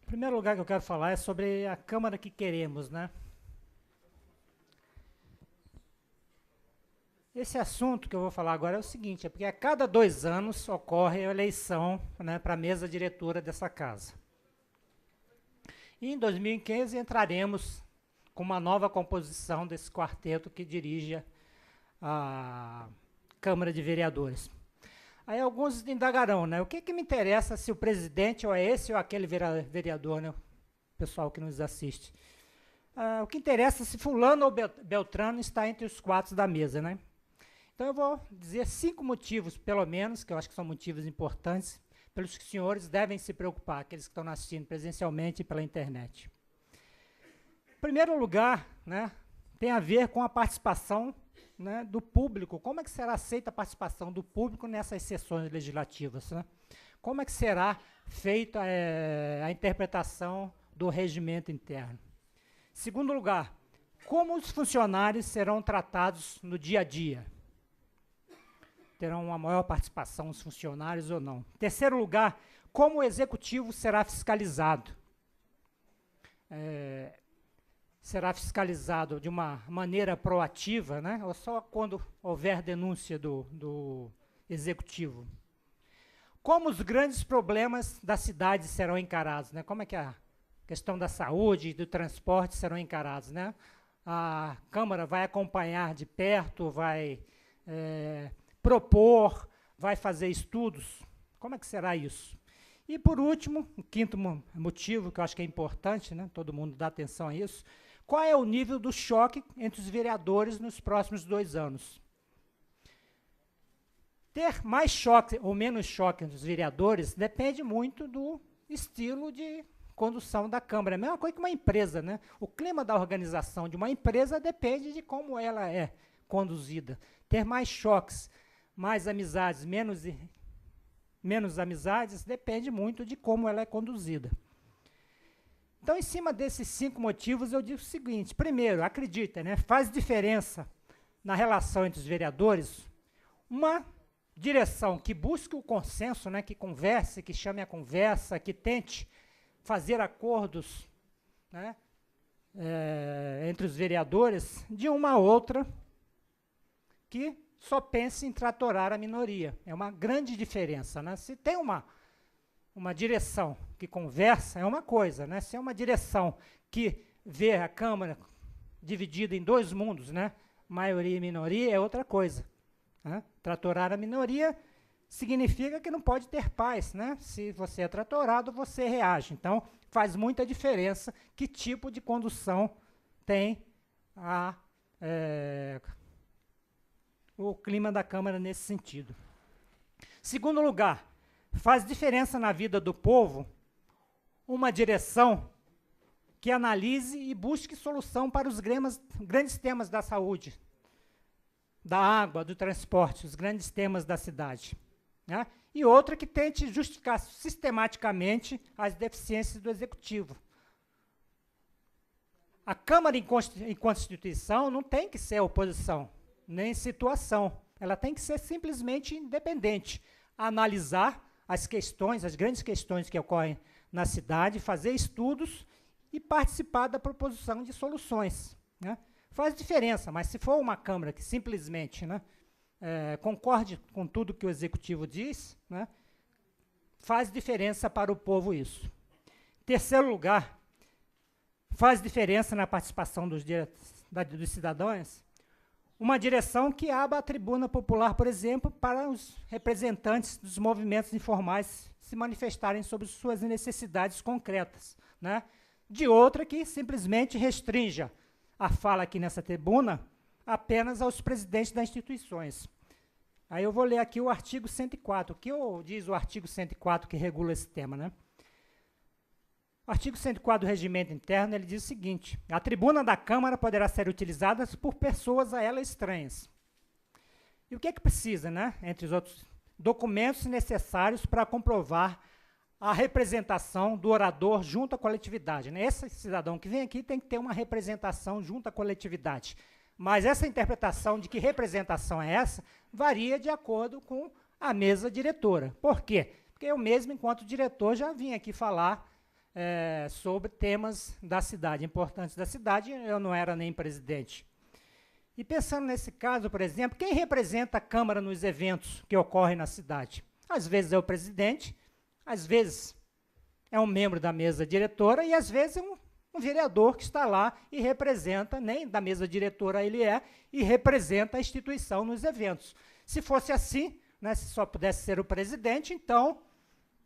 Em primeiro lugar que eu quero falar é sobre a Câmara que queremos, né? Esse assunto que eu vou falar agora é o seguinte, é porque a cada 2 anos ocorre a eleição, né, para a mesa diretora dessa casa. E em 2015 entraremos com uma nova composição desse quarteto que dirige a Câmara de Vereadores. Aí alguns indagarão, né? O que me interessa se o presidente ou é esse ou aquele vereador, né? O pessoal que nos assiste. O que interessa é se fulano ou beltrano está entre os 4 da mesa, né? Então eu vou dizer 5 motivos, pelo menos, que eu acho que são motivos importantes, pelos que os senhores devem se preocupar, aqueles que estão assistindo presencialmente e pela internet. Em primeiro lugar, né, tem a ver com a participação, né, do público. Como é que será aceita a participação do público nessas sessões legislativas, né? Como é que será feita a interpretação do regimento interno? Segundo lugar, como os funcionários serão tratados no dia a dia? Terão uma maior participação os funcionários ou não? Terceiro lugar, como o executivo será fiscalizado? Será fiscalizado de uma maneira proativa, né? Ou só quando houver denúncia do executivo? Como os grandes problemas da cidade serão encarados, né? Como é que a questão da saúde e do transporte serão encarados, né? A Câmara vai acompanhar de perto, vai propor, vai fazer estudos? Como é que será isso? E, por último, o quinto motivo, que eu acho que é importante, né? Todo mundo dá atenção a isso, qual é o nível do choque entre os vereadores nos próximos 2 anos? Ter mais choque ou menos choque entre os vereadores depende muito do estilo de condução da Câmara. É a mesma coisa que uma empresa, né? O clima da organização de uma empresa depende de como ela é conduzida. Ter mais choques, mais amizades, menos amizades, depende muito de como ela é conduzida. Então, em cima desses 5 motivos, eu digo o seguinte. Primeiro, acredita, né, faz diferença na relação entre os vereadores uma direção que busque o consenso, né, que converse, que chame a conversa, que tente fazer acordos, né, entre os vereadores, de uma outra que só pense em tratorar a minoria. É uma grande diferença, né? Se tem uma direção que conversa, é uma coisa, né? Se é uma direção que vê a Câmara dividida em 2 mundos, né? Maioria e minoria, é outra coisa, né? Tratorar a minoria significa que não pode ter paz, né? Se você é tratorado, você reage. Então, faz muita diferença que tipo de condução tem o clima da Câmara nesse sentido. Segundo lugar, faz diferença na vida do povo uma direção que analise e busque solução para os grandes temas da saúde, da água, do transporte, os grandes temas da cidade, né? E outra que tente justificar sistematicamente as deficiências do Executivo. A Câmara, enquanto instituição, não tem que ser oposição, nem situação. Ela tem que ser simplesmente independente, analisar as questões, as grandes questões que ocorrem na cidade, fazer estudos e participar da proposição de soluções, né? Faz diferença, mas se for uma Câmara que simplesmente, né, concorde com tudo que o Executivo diz, né, faz diferença para o povo isso. Terceiro lugar, faz diferença na participação dos cidadãos uma direção que abra a tribuna popular, por exemplo, para os representantes dos movimentos informais se manifestarem sobre suas necessidades concretas, né? De outra que simplesmente restrinja a fala aqui nessa tribuna apenas aos presidentes das instituições. Aí eu vou ler aqui o artigo 104. O que diz o artigo 104 que regula esse tema, né? O artigo 104 do Regimento Interno, ele diz o seguinte: a tribuna da Câmara poderá ser utilizada por pessoas a ela estranhas. E o que é que precisa, né? Entre os outros documentos necessários para comprovar a representação do orador junto à coletividade, né? Esse cidadão que vem aqui tem que ter uma representação junto à coletividade. Mas essa interpretação de que representação é essa varia de acordo com a mesa diretora. Por quê? Porque eu mesmo, enquanto diretor, já vim aqui falar sobre temas da cidade, importantes da cidade. Eu não era nem presidente. E pensando nesse caso, por exemplo, quem representa a Câmara nos eventos que ocorrem na cidade? Às vezes é o presidente, às vezes é um membro da mesa diretora e às vezes é um vereador que está lá e representa, nem da mesa diretora ele é, e representa a instituição nos eventos. Se fosse assim, né, se só pudesse ser o presidente, então,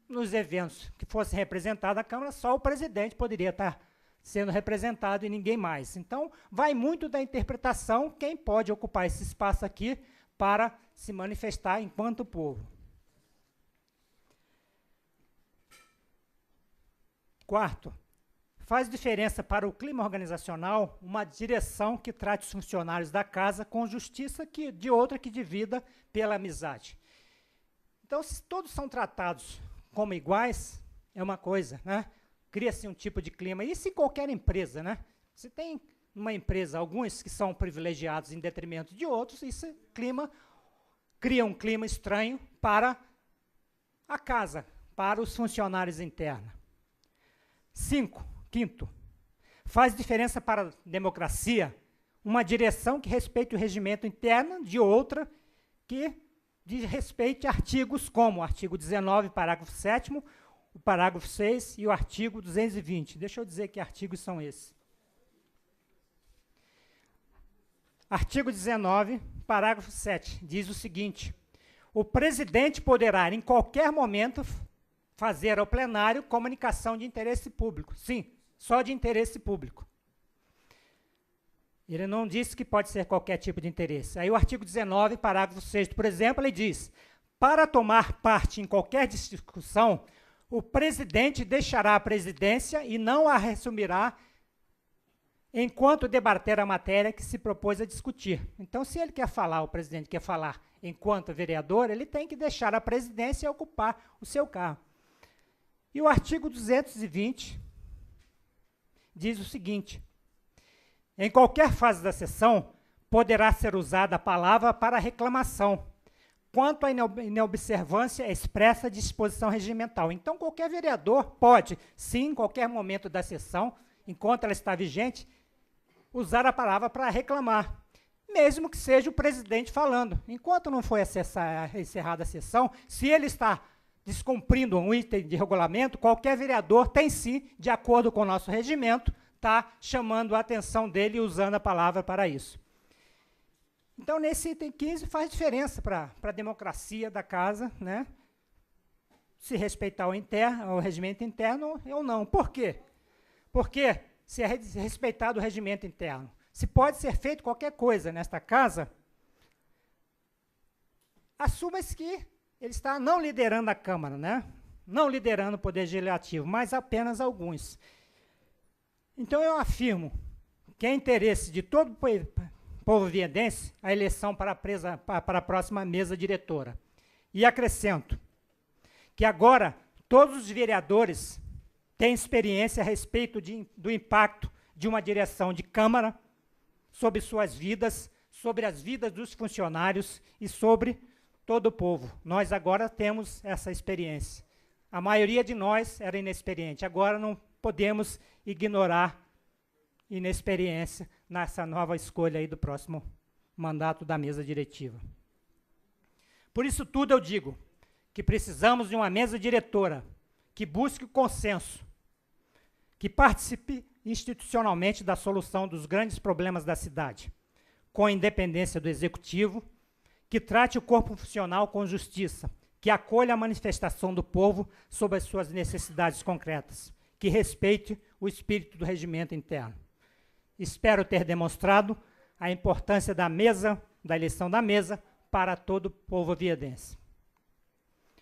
nos eventos que fossem representados a Câmara, só o presidente poderia estar sendo representado e ninguém mais. Então, vai muito da interpretação quem pode ocupar esse espaço aqui para se manifestar enquanto povo. Quarto, faz diferença para o clima organizacional uma direção que trate os funcionários da casa com justiça de outra que divida pela amizade. Então, se todos são tratados como iguais, é uma coisa, né? Cria-se um tipo de clima. Isso em qualquer empresa, né? Se tem numa empresa alguns que são privilegiados em detrimento de outros, isso cria um clima estranho para a casa, para os funcionários internos. Quinto, faz diferença para a democracia uma direção que respeite o regimento interno de outra que respeite artigos como o artigo 19, parágrafo 7º, o parágrafo 6 e o artigo 220. Deixa eu dizer que artigos são esses. Artigo 19, parágrafo 7, diz o seguinte: o presidente poderá, em qualquer momento, fazer ao plenário comunicação de interesse público. Sim, só de interesse público. Ele não disse que pode ser qualquer tipo de interesse. Aí o artigo 19, parágrafo 6º, por exemplo, ele diz: para tomar parte em qualquer discussão, o presidente deixará a presidência e não a reassumirá enquanto debater a matéria que se propôs a discutir. Então, se ele quer falar, o presidente quer falar enquanto vereador, ele tem que deixar a presidência e ocupar o seu cargo. E o artigo 220 diz o seguinte: em qualquer fase da sessão, poderá ser usada a palavra para reclamação, quanto à inobservância expressa de disposição regimental. Então, qualquer vereador pode, sim, em qualquer momento da sessão, enquanto ela está vigente, usar a palavra para reclamar, mesmo que seja o presidente falando. Enquanto não foi encerrada a sessão, se ele está descumprindo um item de regulamento, qualquer vereador tem sim, de acordo com o nosso regimento, está chamando a atenção dele e usando a palavra para isso. Então, nesse item 15 faz diferença para a democracia da casa, né? Se respeitar o regimento interno ou não. Por quê? Porque se é respeitado o regimento interno, se pode ser feito qualquer coisa nesta casa, assuma-se que ele está não liderando a Câmara, né? Não liderando o Poder Legislativo, mas apenas alguns. Então, eu afirmo que é interesse de todo povo viendense a eleição para a próxima mesa diretora. E acrescento que agora todos os vereadores têm experiência a respeito do impacto de uma direção de Câmara sobre suas vidas, sobre as vidas dos funcionários e sobre todo o povo. Nós agora temos essa experiência. A maioria de nós era inexperiente. Agora não podemos ignorar inexperiência nessa nova escolha aí do próximo mandato da mesa diretiva. Por isso tudo eu digo que precisamos de uma mesa diretora que busque o consenso, que participe institucionalmente da solução dos grandes problemas da cidade, com a independência do executivo, que trate o corpo funcional com justiça, que acolha a manifestação do povo sobre as suas necessidades concretas, que respeite o espírito do regimento interno. Espero ter demonstrado a importância da mesa, da eleição da mesa, para todo o povo viendense.